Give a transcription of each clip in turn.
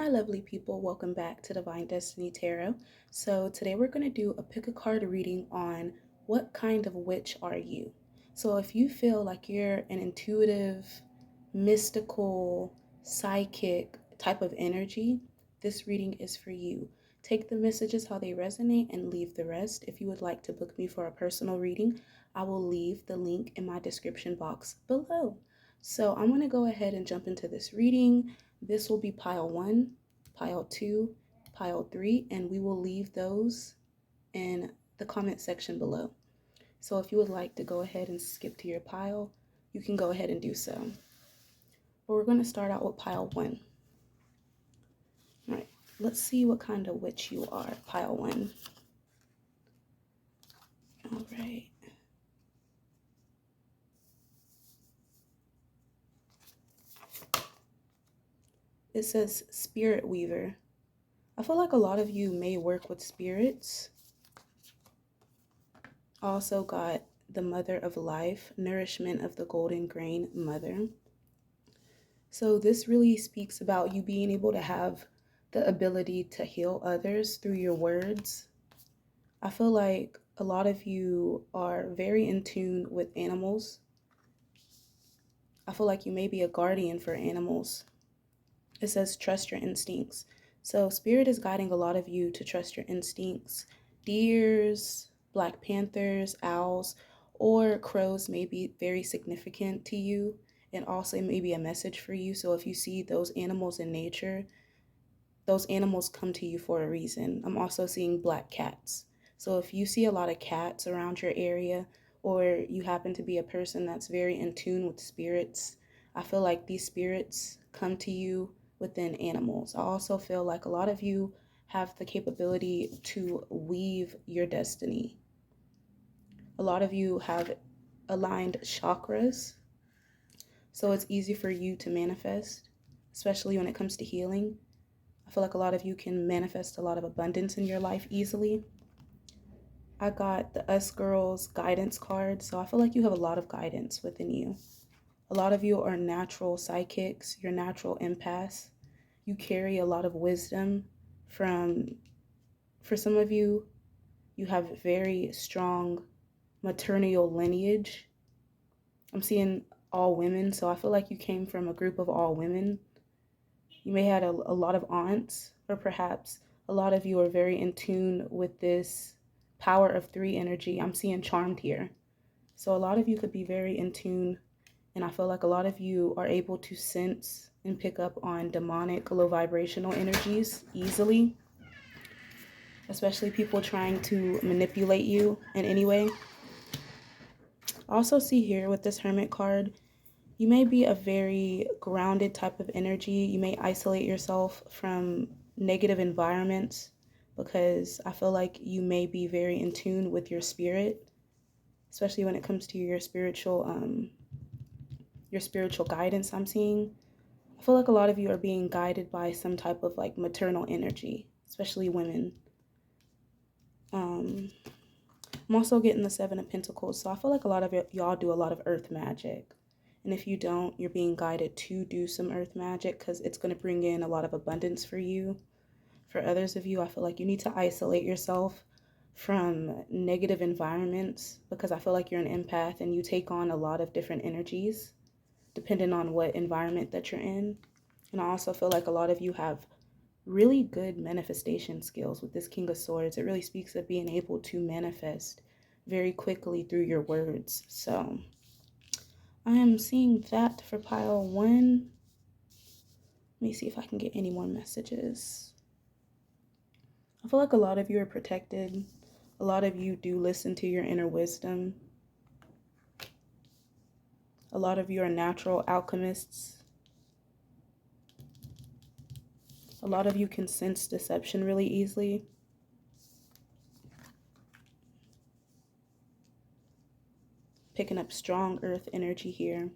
Hi lovely people, welcome back to Divine Destiny Tarot. So today we're going to do a pick a card reading on what kind of witch are you. So if you feel like you're an intuitive, mystical, psychic type of energy, this reading is for you. Take the messages how they resonate and leave the rest. If you would like to book me for a personal reading, I will leave the link in my description box below. So I'm going to go ahead and jump into this reading. This will be pile 1, pile 2, pile 3, and we will leave those in the comment section below. So if you would like to go ahead and skip to your pile, you can go ahead and do so. But we're going to start out with pile 1. All right, let's see what kind of witch you are, pile 1. All right. It says Spirit Weaver. I feel like a lot of you may work with spirits. Also got the Mother of Life, Nourishment of the Golden Grain Mother. So this really speaks about you being able to have the ability to heal others through your words. I feel like a lot of you are very in tune with animals. I feel like you may be a guardian for animals. It says trust your instincts. So Spirit is guiding a lot of you to trust your instincts. Deers, Black Panthers, owls, or crows may be very significant to you and also may be a message for you. So if you see those animals in nature, those animals come to you for a reason. I'm also seeing black cats. So if you see a lot of cats around your area, or you happen to be a person that's very in tune with spirits, I feel like these spirits come to you within animals. I also feel like a lot of you have the capability to weave your destiny. A lot of you have aligned chakras, so it's easy for you to manifest, especially when it comes to healing. I feel like a lot of you can manifest a lot of abundance in your life easily. I got the Us Girls guidance card, so I feel like you have a lot of guidance within you. A lot of you are natural psychics, you're natural empaths. You carry a lot of wisdom for some of you, you have very strong maternal lineage. I'm seeing all women, so I feel like you came from a group of all women. You may have had a lot of aunts, or perhaps a lot of you are very in tune with this power of 3 energy. I'm seeing charmed here. So a lot of you could be very in tune, and I feel like a lot of you are able to sense and pick up on demonic, low vibrational energies easily, especially people trying to manipulate you in any way. I also see here with this Hermit card, you may be a very grounded type of energy. You may isolate yourself from negative environments because I feel like you may be very in tune with your spirit, especially when it comes to your spiritual guidance I'm seeing. I feel like a lot of you are being guided by some type of like maternal energy, especially women. I'm also getting the 7 of Pentacles, so I feel like a lot of y'all do a lot of earth magic. And if you don't, you're being guided to do some earth magic because it's going to bring in a lot of abundance for you. For others of you, I feel like you need to isolate yourself from negative environments because I feel like you're an empath and you take on a lot of different energies depending on what environment that you're in. And I also feel like a lot of you have really good manifestation skills with this King of Swords. It really speaks of being able to manifest very quickly through your words. So I am seeing that for pile 1. Let me see if I can get any more messages. I feel like a lot of you are protected. A lot of you do listen to your inner wisdom. A lot of you are natural alchemists. A lot of you can sense deception really easily. Picking up strong earth energy here.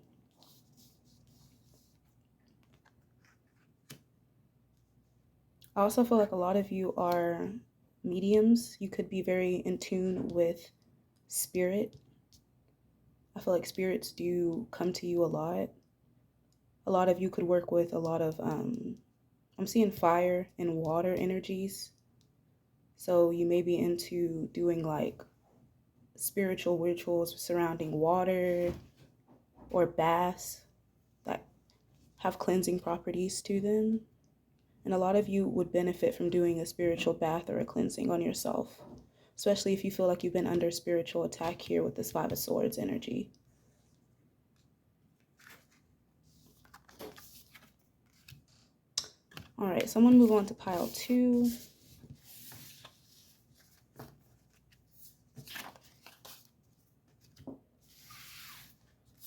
I also feel like a lot of you are mediums. You could be very in tune with spirit. I feel like spirits do come to you a lot. A lot of you could work with a lot of I'm seeing fire and water energies. So you may be into doing like spiritual rituals surrounding water or baths that have cleansing properties to them. And a lot of you would benefit from doing a spiritual bath or a cleansing on yourself, especially if you feel like you've been under spiritual attack here with this Five of Swords energy. All right, so I'm going to move on to pile 2.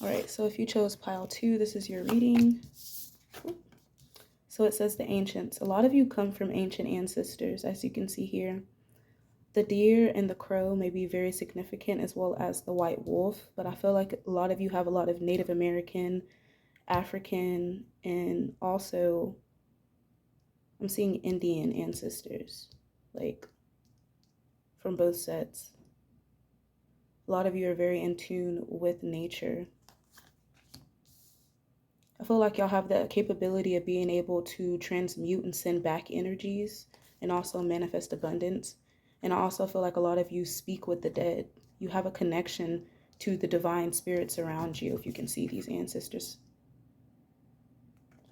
All right, so if you chose pile 2, this is your reading. So it says the ancients. A lot of you come from ancient ancestors, as you can see here. The deer and the crow may be very significant, as well as the white wolf, but I feel like a lot of you have a lot of Native American, African, and also I'm seeing Indian ancestors, like from both sets. A lot of you are very in tune with nature. I feel like y'all have the capability of being able to transmute and send back energies and also manifest abundance. And I also feel like a lot of you speak with the dead. You have a connection to the divine spirits around you, if you can see these ancestors.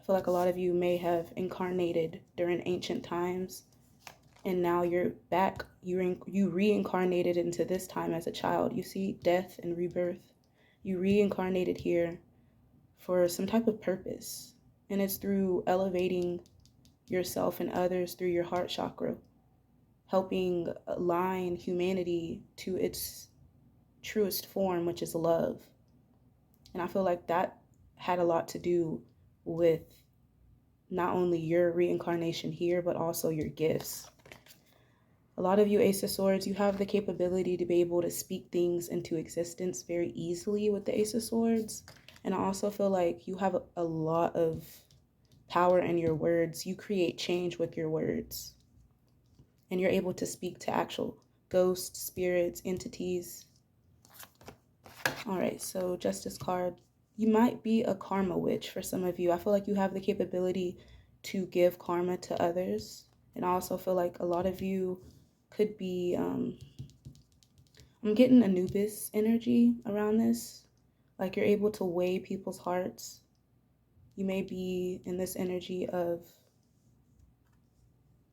I feel like a lot of you may have incarnated during ancient times, and now you're back. You reincarnated into this time as a child. You see death and rebirth. You reincarnated here for some type of purpose, and it's through elevating yourself and others through your heart chakra, helping align humanity to its truest form, which is love. And I feel like that had a lot to do with not only your reincarnation here, but also your gifts. A lot of you Ace of Swords, you have the capability to be able to speak things into existence very easily with the Ace of Swords. And I also feel like you have a lot of power in your words. You create change with your words. And you're able to speak to actual ghosts, spirits, entities. All right, so Justice card. You might be a karma witch for some of you. I feel like you have the capability to give karma to others. And I also feel like a lot of you could be, I'm getting Anubis energy around this. Like you're able to weigh people's hearts. You may be in this energy of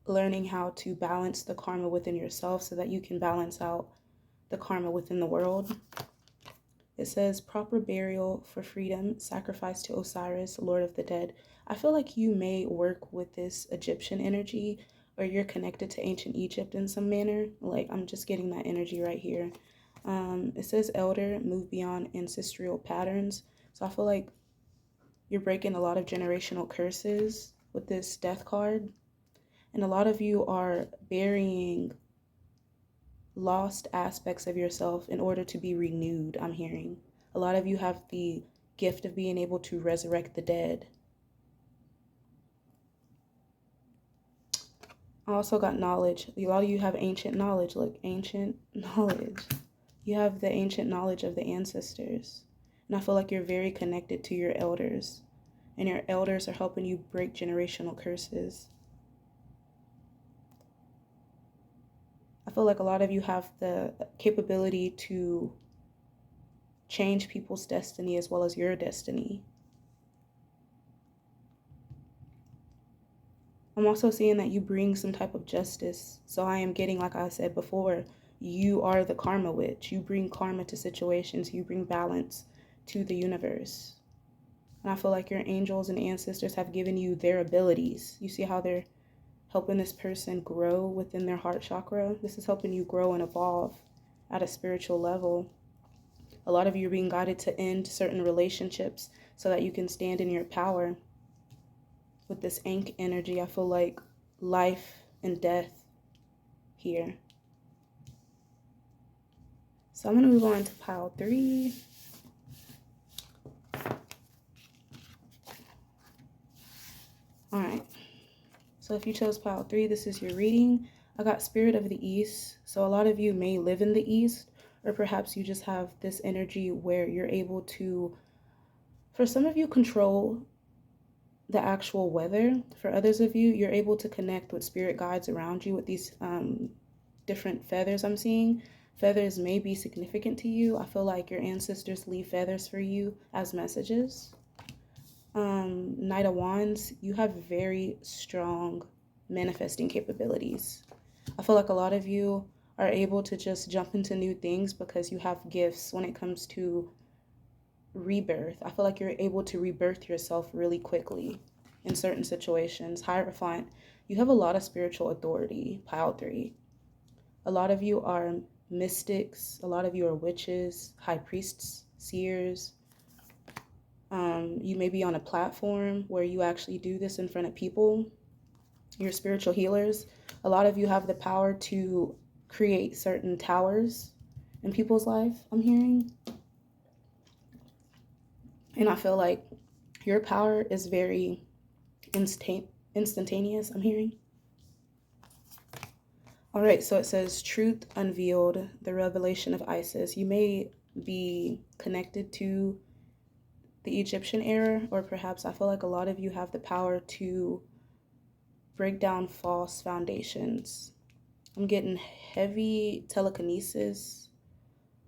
learning how to balance the karma within yourself so that you can balance out the karma within the world. It says proper burial for freedom, sacrifice to Osiris, Lord of the Dead. I feel like you may work with this Egyptian energy, or you're connected to ancient Egypt in some manner. Like I'm just getting that energy right here. It says elder, move beyond ancestral patterns. So I feel like you're breaking a lot of generational curses with this death card. And a lot of you are burying lost aspects of yourself in order to be renewed, I'm hearing. A lot of you have the gift of being able to resurrect the dead. I also got knowledge. A lot of you have ancient knowledge. Look, ancient knowledge. You have the ancient knowledge of the ancestors. And I feel like you're very connected to your elders. And your elders are helping you break generational curses. I feel like a lot of you have the capability to change people's destiny as well as your destiny. I'm also seeing that you bring some type of justice. So I am getting, like I said before, you are the karma witch. You bring karma to situations. You bring balance to the universe. And I feel like your angels and ancestors have given you their abilities. You see how they're helping this person grow within their heart chakra? This is helping you grow and evolve at a spiritual level. A lot of you are being guided to end certain relationships so that you can stand in your power. With this Ankh energy, I feel like life and death here. So I'm going to move on to pile 3. All right. So if you chose pile 3, this is your reading. I got Spirit of the East. So a lot of you may live in the East, or perhaps you just have this energy where you're able to, for some of you, control the actual weather. For others of you, you're able to connect with spirit guides around you with these different feathers I'm seeing. Feathers may be significant to you. I feel like your ancestors leave feathers for you as messages. Knight of Wands, you have very strong manifesting capabilities. I feel like a lot of you are able to just jump into new things because you have gifts when it comes to rebirth. I feel like you're able to rebirth yourself really quickly in certain situations. Hierophant, you have a lot of spiritual authority. Pile 3. A lot of you are mystics. A lot of you are witches, high priests, seers. You may be on a platform where you actually do this in front of people. You're spiritual healers. A lot of you have the power to create certain towers in people's life, I'm hearing. And I feel like your power is very instantaneous, I'm hearing. All right, so it says truth unveiled, the revelation of Isis. You may be connected to the Egyptian era, or perhaps I feel like a lot of you have the power to break down false foundations. I'm getting heavy telekinesis,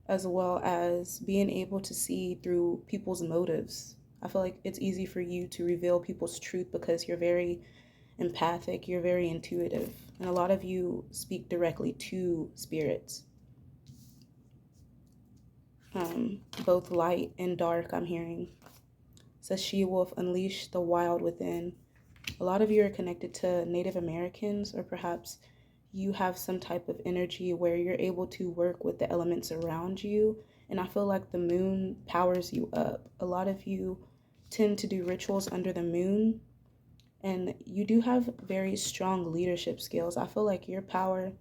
as well as being able to see through people's motives. I feel like it's easy for you to reveal people's truth because you're very empathic, you're very intuitive, and a lot of you speak directly to spirits. Both light and dark, I'm hearing. Says she-wolf, unleash the wild within. A lot of you are connected to Native Americans, or perhaps you have some type of energy where you're able to work with the elements around you. And I feel like the moon powers you up. A lot of you tend to do rituals under the moon, and you do have very strong leadership skills. I feel like your power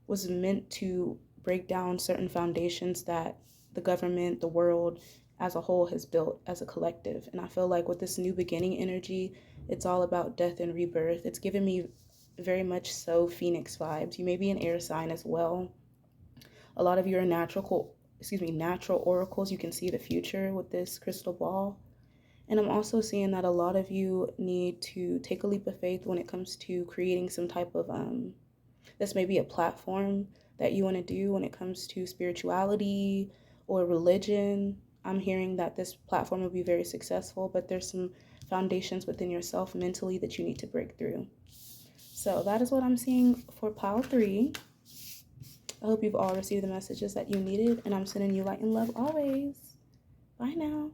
was meant to break down certain foundations that the government, the world as a whole has built as a collective. And I feel like with this new beginning energy, it's all about death and rebirth. It's given me very much so Phoenix vibes. You may be an air sign as well. A lot of you are natural oracles. You can see the future with this crystal ball. And I'm also seeing that a lot of you need to take a leap of faith when it comes to creating some type of this may be a platform that you want to do when it comes to spirituality or religion. I'm hearing that this platform will be very successful, but there's some foundations within yourself mentally that you need to break through. So that is what I'm seeing for pile 3. I hope you've all received the messages that you needed, and I'm sending you light and love always. Bye now.